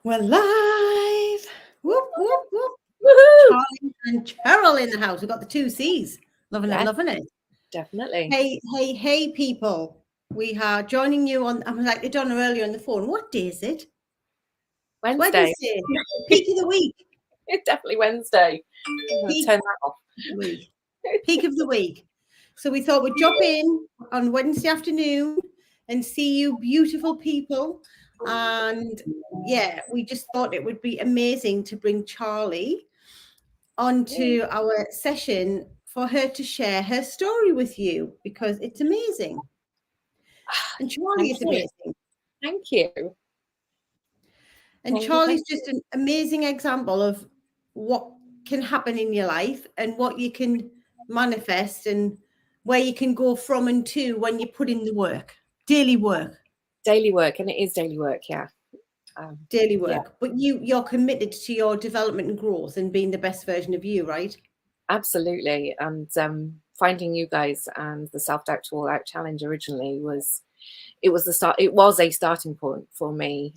We're live. Whoop, whoop, whoop. Woohoo! Charli and Cheryl in the house. We've got the two C's. Loving it, Yeah, loving it. definitely. Hey, people. We are joining you on, I'm like Donna earlier on the phone. What day is it? It's Wednesday. Wednesday. Peak of the week. It's definitely Wednesday. I'm going to Peak turn that off. of the week. Peak of the week. So we thought we'd drop in on Wednesday afternoon and see you beautiful people. And yeah, we just thought it would be amazing to bring Charli onto our session for her to share her story with you because it's amazing. And Charli Thank is you. amazing. Thank you. And Charli's just an amazing example of what can happen in your life and what you can manifest and where you can go from and to when you put in the work, daily work. Daily work, and it is daily work, yeah. Daily work. Yeah. But you're committed to your development and growth and being the best version of you, right? Absolutely. And finding you guys and the Self-Doubt to All Out challenge originally was a starting point for me,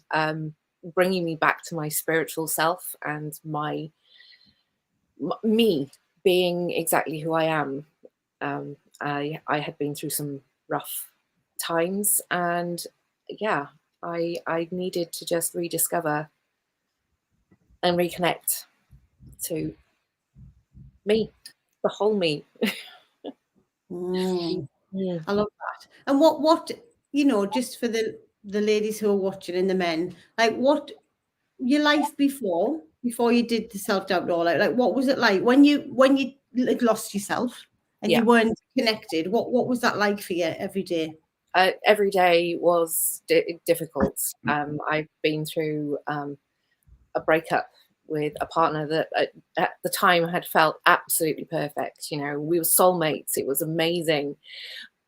bringing me back to my spiritual self and me being exactly who I am. I had been through some rough times, and yeah, I needed to just rediscover and reconnect to me, the whole me. I love that. And what just for the ladies who are watching and the men, like what your life before you did the self-doubt all out, like what was it like when you like, lost yourself and Yeah. you weren't connected? What was that like for you every day? Every day was difficult. I've been through a breakup with a partner that at the time had felt absolutely perfect. You know, we were soulmates. It was amazing,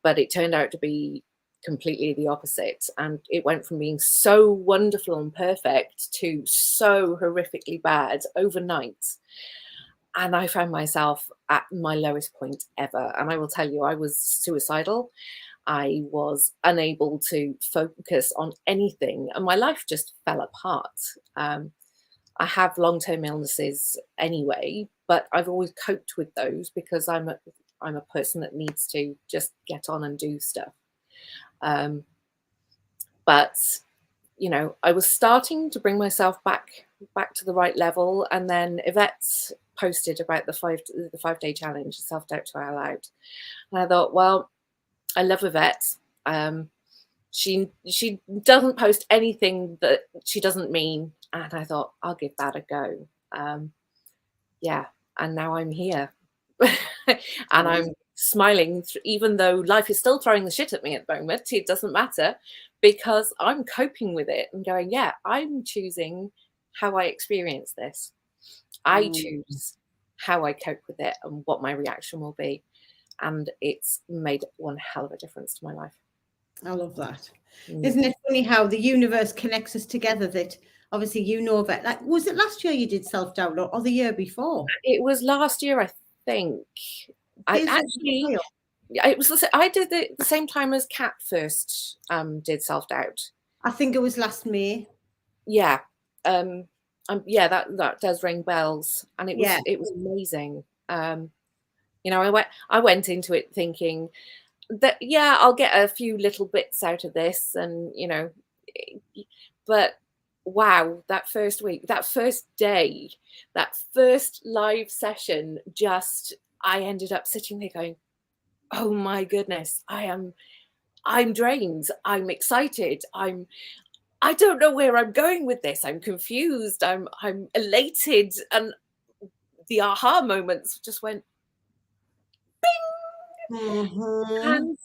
but it turned out to be completely the opposite. And it went from being so wonderful and perfect to so horrifically bad overnight. And I found myself at my lowest point ever. And I will tell you, I was suicidal. I was unable to focus on anything, and my life just fell apart. I have long-term illnesses anyway, but I've always coped with those because I'm a person that needs to just get on and do stuff. But you know, I was starting to bring myself back to the right level, and then Yvette posted about the 5-day challenge, Self-Doubt to All Out, and I thought, well, I love Yvette. She doesn't post anything that she doesn't mean, and I thought I'll give that a go. Yeah, and now I'm here, and I'm smiling, even though life is still throwing the shit at me at the moment. It doesn't matter because I'm coping with it and going, yeah, I'm choosing how I experience this. I choose how I cope with it and what my reaction will be. And it's made one hell of a difference to my life. I love that. Isn't it funny how the universe connects us together? That obviously that. Like, was it last year you did self-doubt or the year before? It was last year, I think. It was. I did it the same time as Kat first did self-doubt. I think it was last May. Yeah. Yeah, that does ring bells, and it was amazing. You know, I went into it thinking that, yeah, I'll get a few little bits out of this, and you know, but wow, that first week, that first day, that first live session, I ended up sitting there going, oh my goodness, I'm drained, I'm excited, I don't know where I'm going with this, I'm confused, I'm elated, and the aha moments just went bing. And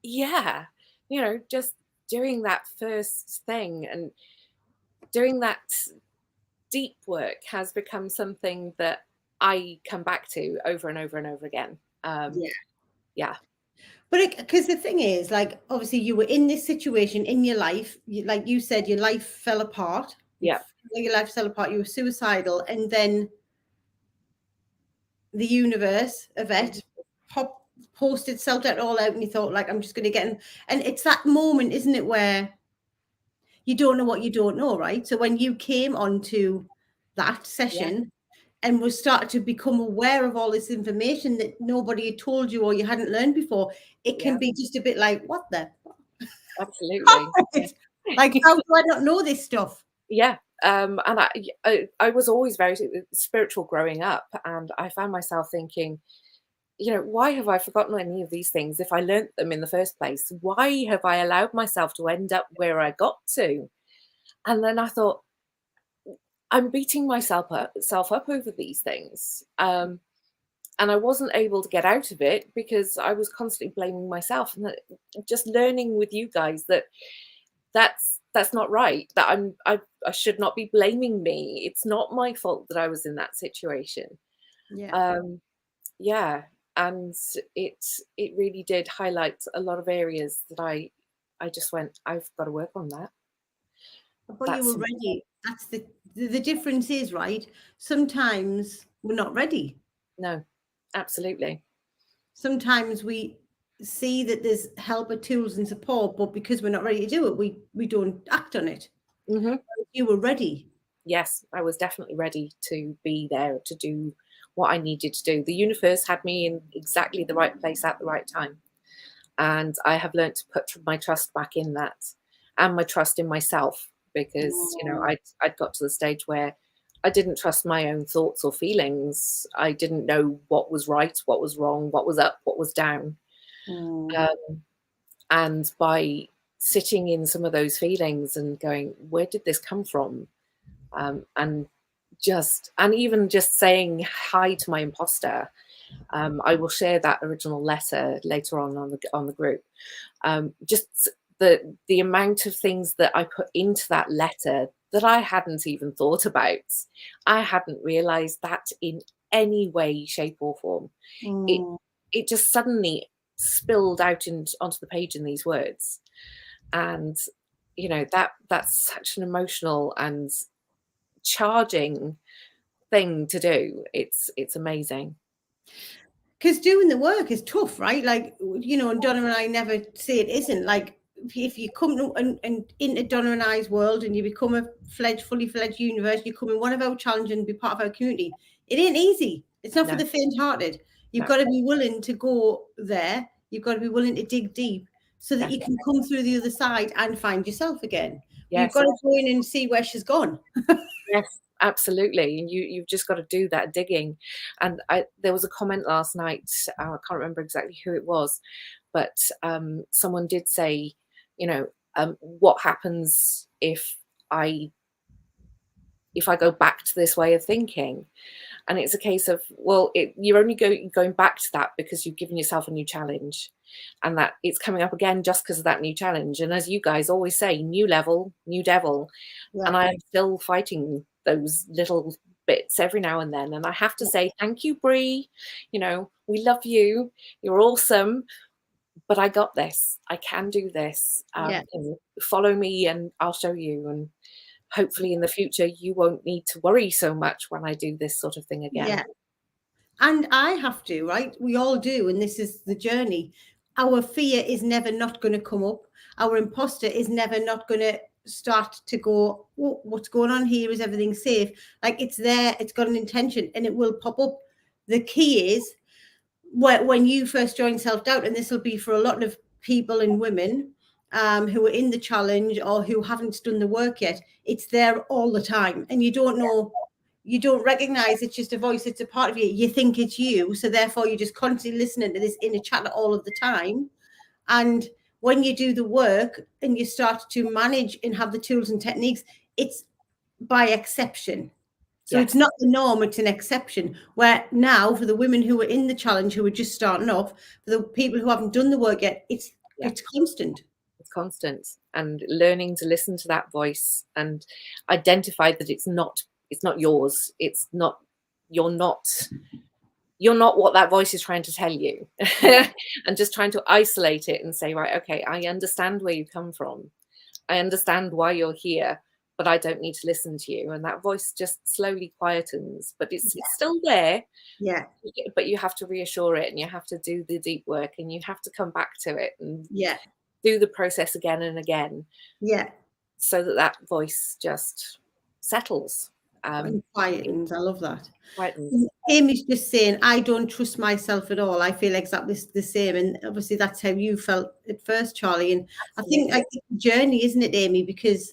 yeah, you know, just doing that first thing and doing that deep work has become something that I come back to over and over and over again. Yeah. But because the thing is, like, obviously you were in this situation in your life, like you said, your life fell apart. Yeah. Your life fell apart. You were suicidal. And then the universe, Yvette, posted self-doubt all out, and you thought, like, I'm just going to get in. And it's that moment, isn't it, where you don't know what you don't know, right? So when you came onto that Yeah, session and was started to become aware of all this information that nobody had told you or you hadn't learned before, it can yeah, be just a bit like, what the? absolutely. Like, how do I not know this stuff? Yeah. And I was always very spiritual growing up, and I found myself thinking, why have I forgotten any of these things if I learnt them in the first place? Why have I allowed myself to end up where I got to? And then I thought, I'm beating myself up over these things. And I wasn't able to get out of it because I was constantly blaming myself. And just learning with you guys that's not right. That I should not be blaming me. It's not my fault that I was in that situation. Yeah. Um, yeah, and it really did highlight a lot of areas that I just went, I've got to work on that. But you That's were ready. That's the difference is, right? Sometimes we're not ready. no, absolutely. Sometimes we see that there's help or tools and support, but because we're not ready to do it, we don't act on it. Hmm. You were ready. Yes, I was definitely ready to be there to do what I needed to do. The universe had me in exactly the right place at the right time. And I have learned to put my trust back in that, and my trust in myself, because I'd got to the stage where I didn't trust my own thoughts or feelings. I didn't know what was right, what was wrong, what was up, what was down. Um, and by sitting in some of those feelings and going, where did this come from? And even just saying hi to my imposter. I will share that original letter later on the group. Just the amount of things that I put into that letter that I hadn't even thought about. I hadn't realized that in any way, shape, or form. It it just suddenly spilled out onto the page in these words. And that's such an emotional and charging thing to do. It's amazing. Because doing the work is tough, right? Like, and Donna and I never say it isn't. Like, if you come to, and into Donna and I's world and you become a fully fledged universe, you come in one of our challenges and be part of our community, it ain't easy. It's not for the faint-hearted. You've got to be willing to go there. You've got to be willing to dig deep so that you can come through the other side and find yourself again. Yes. You've got to go in and see where she's gone. Yes, absolutely. And you've just got to do that digging. And there was a comment last night, I can't remember exactly who it was, but someone did say, what happens if I go back to this way of thinking? And it's a case of, well, you're only going back to that because you've given yourself a new challenge, and that it's coming up again just because of that new challenge. And as you guys always say, new level, new devil. Yeah. And I'm still fighting those little bits every now and then. And I have to say, thank you, Bree. We love you. You're awesome. But I got this. I can do this. Follow me and I'll show you. And hopefully in the future, you won't need to worry so much when I do this sort of thing again. Yeah. And I have to, right? We all do. And this is the journey. Our fear is never not going to come up. Our imposter is never not going to start to go, oh, what's going on here? Is everything safe? Like, it's there. It's got an intention and it will pop up. The key is when you first join self-doubt, and this will be for a lot of people and women who are in the challenge or who haven't done the work yet, it's there all the time. And you don't know, you don't recognize it's just a voice, it's a part of you. You think it's you. So therefore you're just constantly listening to this inner chatter all of the time. And when you do the work and you start to manage and have the tools and techniques, it's by exception. So It's not the norm, it's an exception. Where now, for the women who are in the challenge, who are just starting off, for the people who haven't done the work yet, it's constant. It's constant. And learning to listen to that voice and identify that it's not yours. It's not, you're not what that voice is trying to tell you. And just trying to isolate it and say, right, okay, I understand where you come from. I understand why you're here, but I don't need to listen to you. And that voice just slowly quietens, but it's still there. Yeah. But you have to reassure it, and you have to do the deep work, and you have to come back to it and yeah, do the process again and again. Yeah. so that voice just settles. And quietens. I love that. Quietens. Amy's just saying, I don't trust myself at all. I feel exactly the same. And obviously that's how you felt at first, Charlie. And Absolutely. I think the journey, isn't it, Amy? Because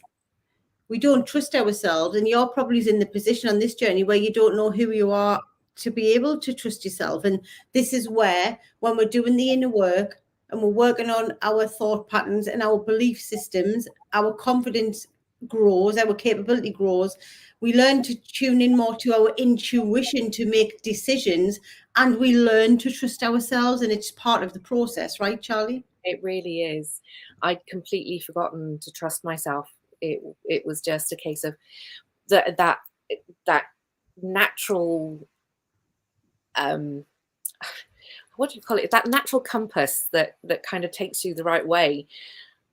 we don't trust ourselves, and you're probably in the position on this journey where you don't know who you are to be able to trust yourself. And this is where, when we're doing the inner work and we're working on our thought patterns and our belief systems, our confidence grows, our capability grows. We learn to tune in more to our intuition to make decisions, and we learn to trust ourselves. And it's part of the process, right, Charlie? It really is. I'd completely forgotten to trust myself. It was just a case of that natural, what do you call it? That natural compass that kind of takes you the right way.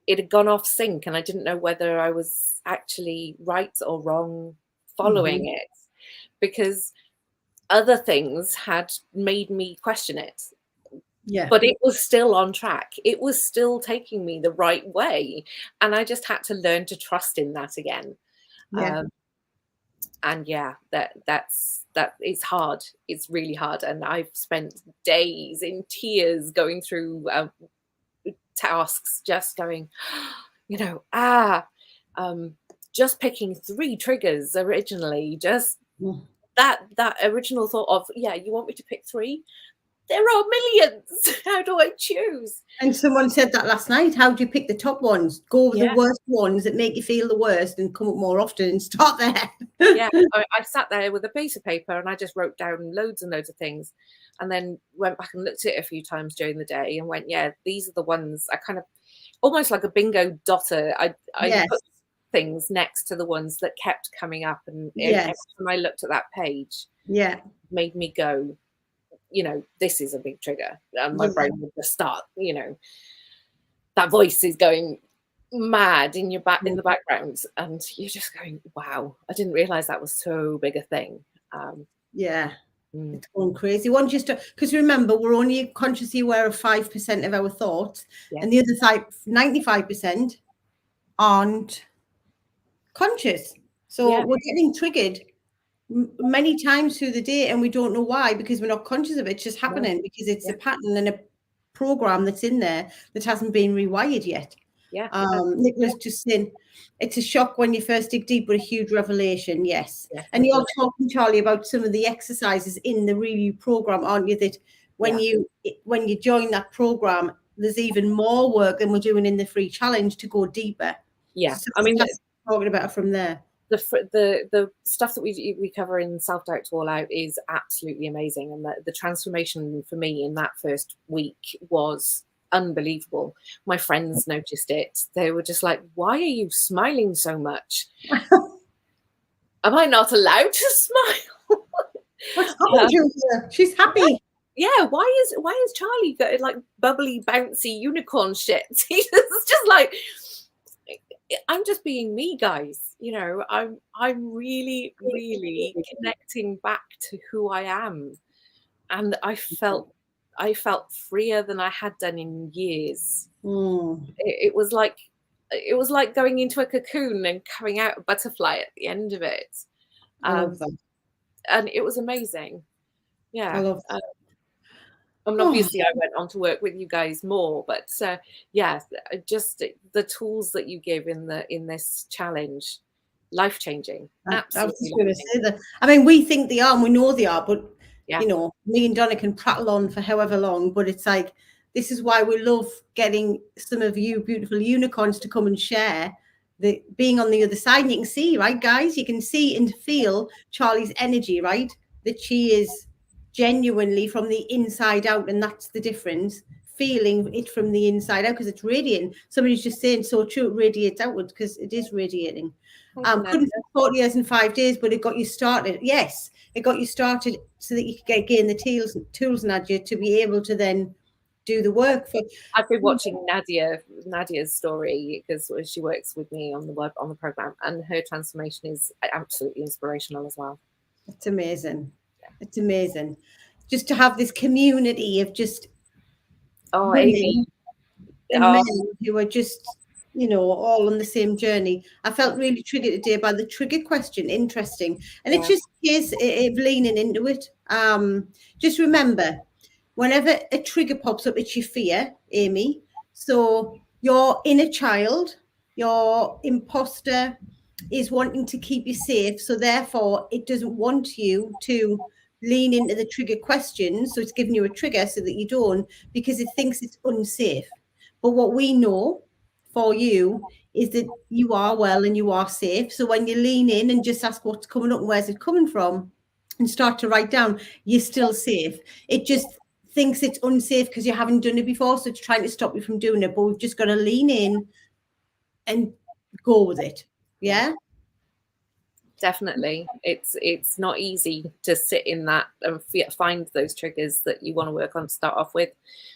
It had gone off sync, and I didn't know whether I was actually right or wrong following it, because other things had made me question it. Yeah. But it was still on track. It was still taking me the right way. And I just had to learn to trust in that again. Yeah. And yeah, that is hard. It's really hard. And I've spent days in tears going through tasks, just going, you know, just picking 3 triggers originally, just that original thought of, yeah, you want me to pick 3? There are millions. How do I choose? And someone said that last night. How do you pick the top ones? Go with the worst ones that make you feel the worst and come up more often and start there. Yeah, I sat there with a piece of paper and I just wrote down loads and loads of things, and then went back and looked at it a few times during the day and went, yeah, these are the ones. I kind of, almost like a bingo dotter, I put things next to the ones that kept coming up, and every time I looked at that page, made me go, you know, this is a big trigger. And my brain would just start, you know, that voice is going mad in your in the background, and you're just going, wow, I didn't realize that was so big a thing. It's going crazy. One just because remember, we're only consciously aware of 5% of our thoughts, and the other 95% aren't conscious. So we're getting triggered many times through the day, and we don't know why, because we're not conscious of it. It's just happening because it's a pattern and a program that's in there that hasn't been rewired yet. Nicholas just saying, it's a shock when you first dig deep, but a huge revelation. And you're talking, Charlie, about some of the exercises in the review program, aren't you, that when you join that program, there's even more work than we're doing in the free challenge to go deeper. So I mean, talking about it from there. The stuff that we cover in Self-Doubt to All Out is absolutely amazing, and the transformation for me in that first week was unbelievable. My friends noticed it. They were just like, why are you smiling so much? Am I not allowed to smile? What's happened to her? She's happy. Yeah, why is Charlie got like bubbly, bouncy unicorn shit? It's just like, I'm just being me, guys. You know, I'm really, really connecting back to who I am, and I felt freer than I had done in years. It was like going into a cocoon and coming out a butterfly at the end of it. And it was amazing. I love that. I mean, obviously, I went on to work with you guys more, but just the tools that you give in this challenge, life changing. Absolutely. I was just going to say that. I mean, we think they are, and we know they are, but you know, me and Donna can prattle on for however long. But it's like, this is why we love getting some of you beautiful unicorns to come and share the being on the other side. And you can see, right, guys, you can see and feel Charlie's energy, right? That she is genuinely from the inside out, and that's the difference, feeling it from the inside out, because it's radiating. Somebody's just saying, so true, it radiates outwards, because it is radiating. Couldn't do 40 years in 5 days, but it got you started. Yes, it got you started so that you could gain the tools, Nadia, to be able to then do the work. I've been watching Nadia's story, because she works with me on the program, and her transformation is absolutely inspirational as well. It's amazing. It's amazing just to have this community of just Amy and men who are just you know, all on the same journey. I felt really triggered today by the trigger question. Interesting. And it's just case of leaning into it. Just remember, whenever a trigger pops up, it's your fear, Amy. So your inner child, your imposter is wanting to keep you safe. So therefore, it doesn't want you to lean into the trigger questions. So it's giving you a trigger so that you don't, because it thinks it's unsafe. But what we know for you is that you are well and you are safe. So when you lean in and just ask what's coming up and where's it coming from and start to write down, you're still safe. It just thinks it's unsafe because you haven't done it before. So it's trying to stop you from doing it. But we've just got to lean in and go with it. Yeah. Definitely. It's not easy to sit in that and find those triggers that you want to work on to start off with.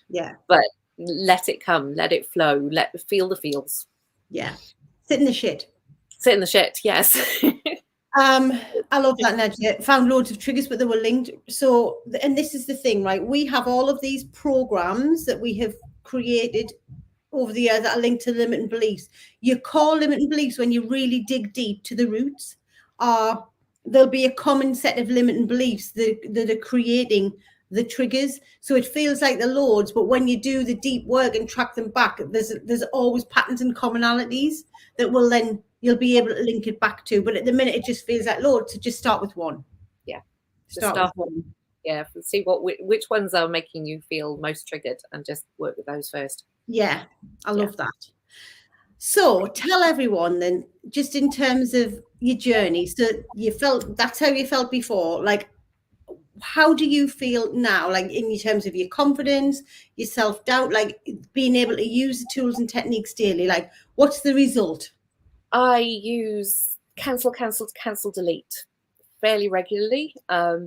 Yeah. But let it come, let it flow, feel the feels. Yeah. Sit in the shit. Sit in the shit, yes. I love that, Nadia. Found loads of triggers, but they were linked. So, and this is the thing, right? We have all of these programs that we have created over the years that are linked to limiting beliefs. Your core limiting beliefs, when you really dig deep to the roots, are there'll be a common set of limiting beliefs that are creating the triggers. So it feels like the loads, but when you do the deep work and track them back, there's always patterns and commonalities that will then you'll be able to link it back to. But at the minute, it just feels like loads. So just start with one. Yeah, start with one. Yeah, see which ones are making you feel most triggered, and just work with those first. Yeah, I love that. So tell everyone then, just in terms of your journey. So you felt that's how you felt before. Like, how do you feel now? Like in terms of your confidence, your self-doubt, like being able to use the tools and techniques daily. Like, what's the result? I use cancel, delete fairly regularly,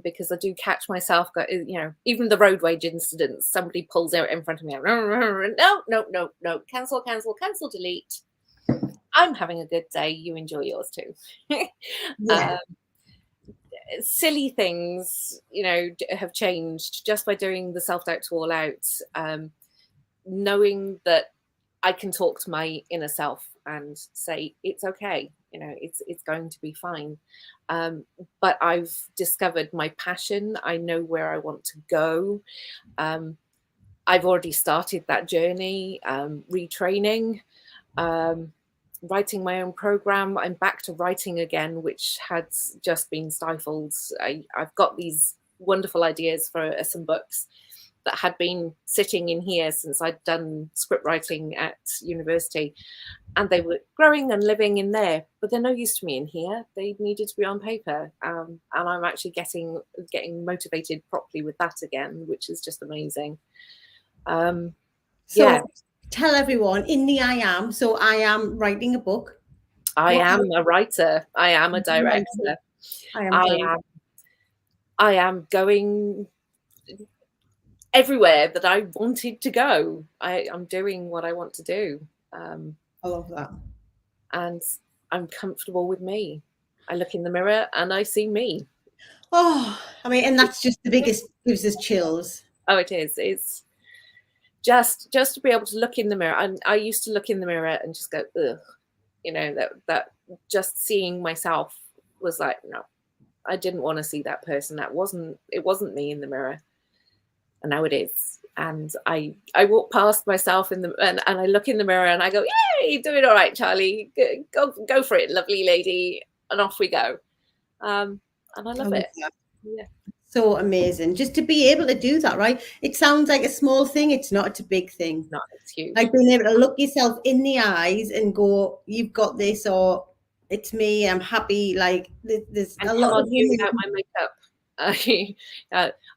because I do catch myself, you know, even the road rage incidents, somebody pulls out in front of me, no, cancel, delete. I'm having a good day, you enjoy yours too. Yeah. Silly things, you know, have changed just by doing the self-doubt to all out, knowing that I can talk to my inner self and say it's okay, you know, it's going to be fine. But I've discovered my passion. I know where I want to go. I've already started that journey, retraining, writing my own program. I'm back to writing again, which had just been stifled. I've got these wonderful ideas for some books that had been sitting in here since I'd done script writing at university, and they were growing and living in there, but they're no use to me in here. They needed to be on paper, and I'm actually getting motivated properly with that again, which is just amazing. So tell everyone in the I am. So I am writing a book. I am a writer. I am a director. I am going everywhere that I wanted to go. I'm doing what I want to do. I love that. And I'm comfortable with me. I look in the mirror and I see me. Oh, I mean, and that's just the biggest, gives us chills. Oh, it is. It's just to be able to look in the mirror. I used to look in the mirror and just go, ugh, you know, that just seeing myself was like, no, I didn't want to see that person. It wasn't me in the mirror. And now it is. And I walk past myself and I look in the mirror and I go, yay, doing all right, Charlie. Go for it, lovely lady. And off we go. And I love it. Yeah. So amazing. Just to be able to do that, right? It sounds like a small thing. It's not. It's a big thing. No, it's huge. Like being able to look yourself in the eyes and go, you've got this, or it's me, I'm happy. Like there's a lot of women without my makeup.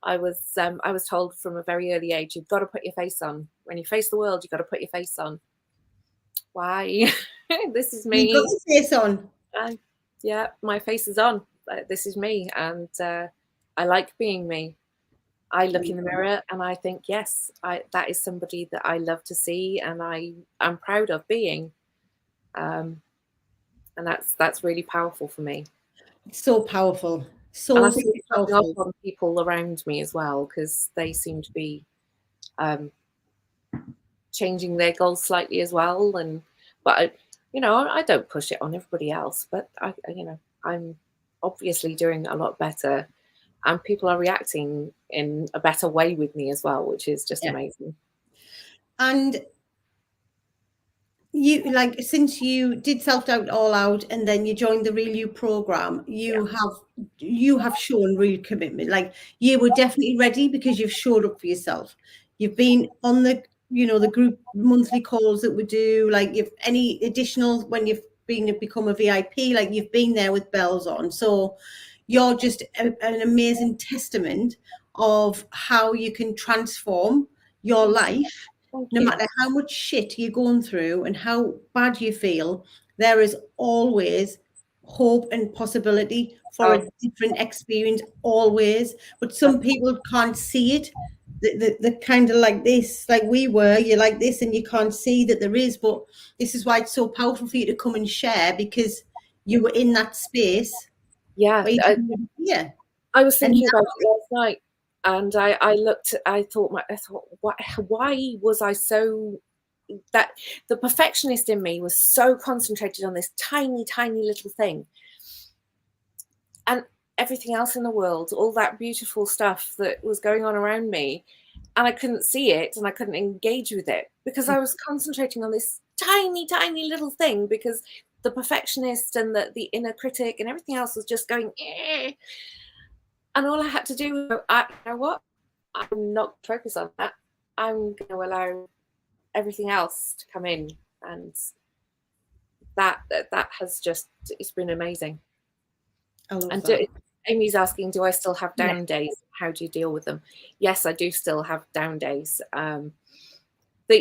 I was told from a very early age, you've got to put your face on. When you face the world, you've got to put your face on. Why? This is me. You've got your face on. Yeah, my face is on. This is me, and I like being me. I look in the mirror and I think, yes, that is somebody that I love to see, and I'm proud of being. And that's really powerful for me. It's so powerful. So and I think it's powerful on people around me as well, because they seem to be changing their goals slightly as well. And But I don't push it on everybody else. But I'm obviously doing a lot better, and people are reacting in a better way with me as well, which is just amazing. And you, like, since you did Self-Doubt All Out and then you joined the Real You program, you have shown real commitment. Like, you were definitely ready because you've showed up for yourself. You've been on the the group monthly calls that we do. Like, if any additional, when you've become a VIP, like, you've been there with bells on. So you're just an amazing testament of how you can transform your life. No matter how much shit you're going through and how bad you feel, there is always hope and possibility for a different experience, always. But some people can't see it. The kind of like this, like we were, you're like this and you can't see that there is. But this is why it's so powerful for you to come and share, because you were in that space. Yeah. I was thinking about it last night. And I thought, why was I so, that the perfectionist in me was so concentrated on this tiny, tiny little thing. And everything else in the world, all that beautiful stuff that was going on around me, and I couldn't see it and I couldn't engage with it because I was concentrating on this tiny, tiny little thing, because the perfectionist and the inner critic and everything else was just going, eh. And all I had to do was, you know what? I'm not focused on that. I'm going to allow everything else to come in, and that has just, it's been amazing. And Amy's asking, do I still have down days? How do you deal with them? Yes, I do still have down days.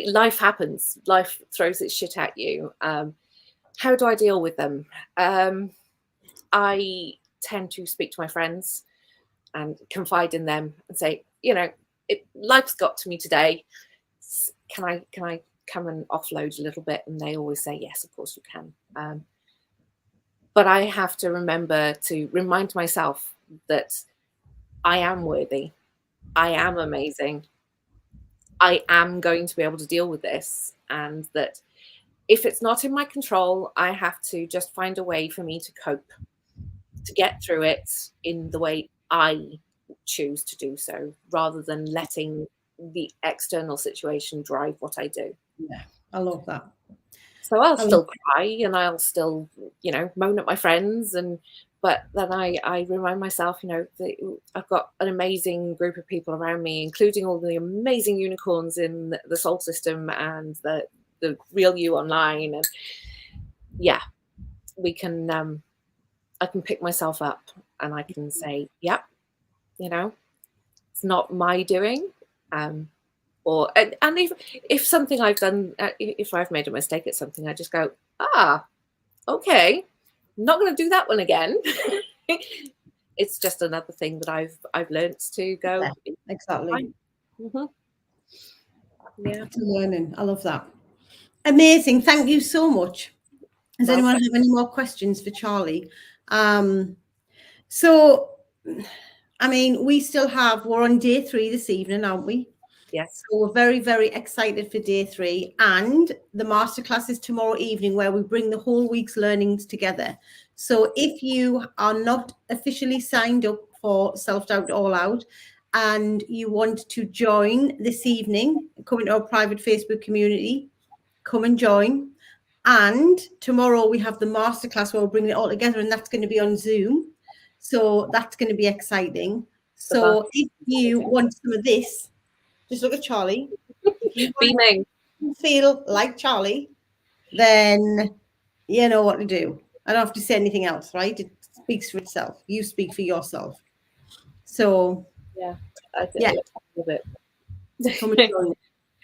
Life happens. Life throws its shit at you. How do I deal with them? I tend to speak to my friends and confide in them and say, life's got to me today. Can I come and offload a little bit? And they always say, yes, of course you can. But I have to remember to remind myself that I am worthy. I am amazing. I am going to be able to deal with this. And that if it's not in my control, I have to just find a way for me to cope, to get through it in the way I choose to do so, rather than letting the external situation drive what I do. Yeah, I love that. So I'll still cry and I'll still, moan at my friends, but then I remind myself, that I've got an amazing group of people around me, including all the amazing unicorns in the soul system and the Real You online, and we can. I can pick myself up and I can say, yep, it's not my doing. And if something I've done, if I've made a mistake at something, I just go, okay, I'm not going to do that one again. It's just another thing that I've learned to go. Yeah, exactly. Mm-hmm. Yeah, learning. I love that. Amazing. Thank you so much. Does anyone have any more questions for Charli? So, I mean, we're on day 3 this evening, aren't we? Yes. So we're very, very excited for day 3, and the masterclass is tomorrow evening, where we bring the whole week's learnings together. So if you are not officially signed up for Self-Doubt All Out and you want to join this evening, come into our private Facebook community, come and join. And tomorrow we have the masterclass where we'll bring it all together, and that's going to be on Zoom. So that's going to be exciting. So if you want some of this, just look at Charli. If you beaming, feel like Charli, then you know what to do. I don't have to say anything else, right? It speaks for itself. You speak for yourself. So I love it.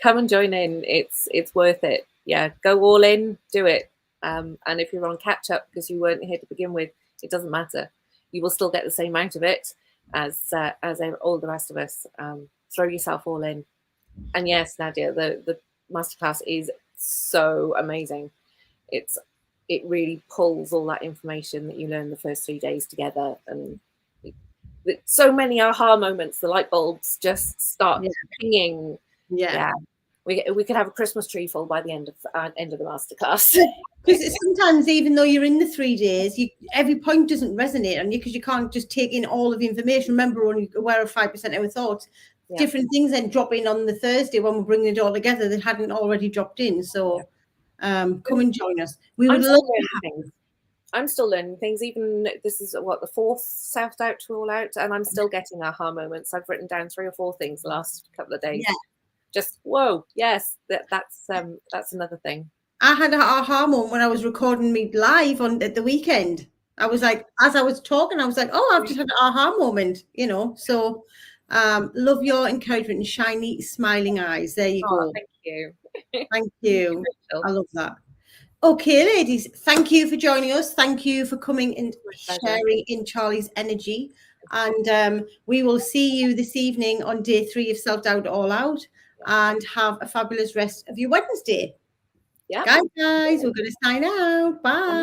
Come and join in. It's worth it. Yeah, go all in, do it. And if you're on catch up because you weren't here to begin with, it doesn't matter. You will still get the same amount of it as all the rest of us. Throw yourself all in. And yes, Nadia, the masterclass is so amazing. It really pulls all that information that you learn the first 3 days together, and so many aha moments. The light bulbs just start pinging. Yeah. we could have a Christmas tree full by the end of the masterclass. Because sometimes, even though you're in the 3 days, every point doesn't resonate on you because you can't just take in all of the information. Remember, we're only aware of 5% of our thoughts. Yeah. Different things then drop in on the Thursday when we're bringing it all together that hadn't already dropped in. So come and join us. We would love to have things. I'm still learning things. Even this is what, the 4th self-doubt tool out, and I'm still getting aha moments. I've written down 3 or 4 things the last couple of days. Yeah. Just whoa, yes, that's another thing. I had an aha moment when I was recording me live at the weekend. I was like, as I was talking, I was like, oh, I've just had an aha moment, you know. So love your encouragement and shiny, smiling eyes. There you go. Thank you. Thank you. I love that. Okay, ladies, thank you for joining us. Thank you for coming and sharing in Charli's energy. And we will see you this evening on day 3 of Self-Doubt All Out. And have a fabulous rest of your Wednesday. Yeah. Guys, we're going to sign out. Bye.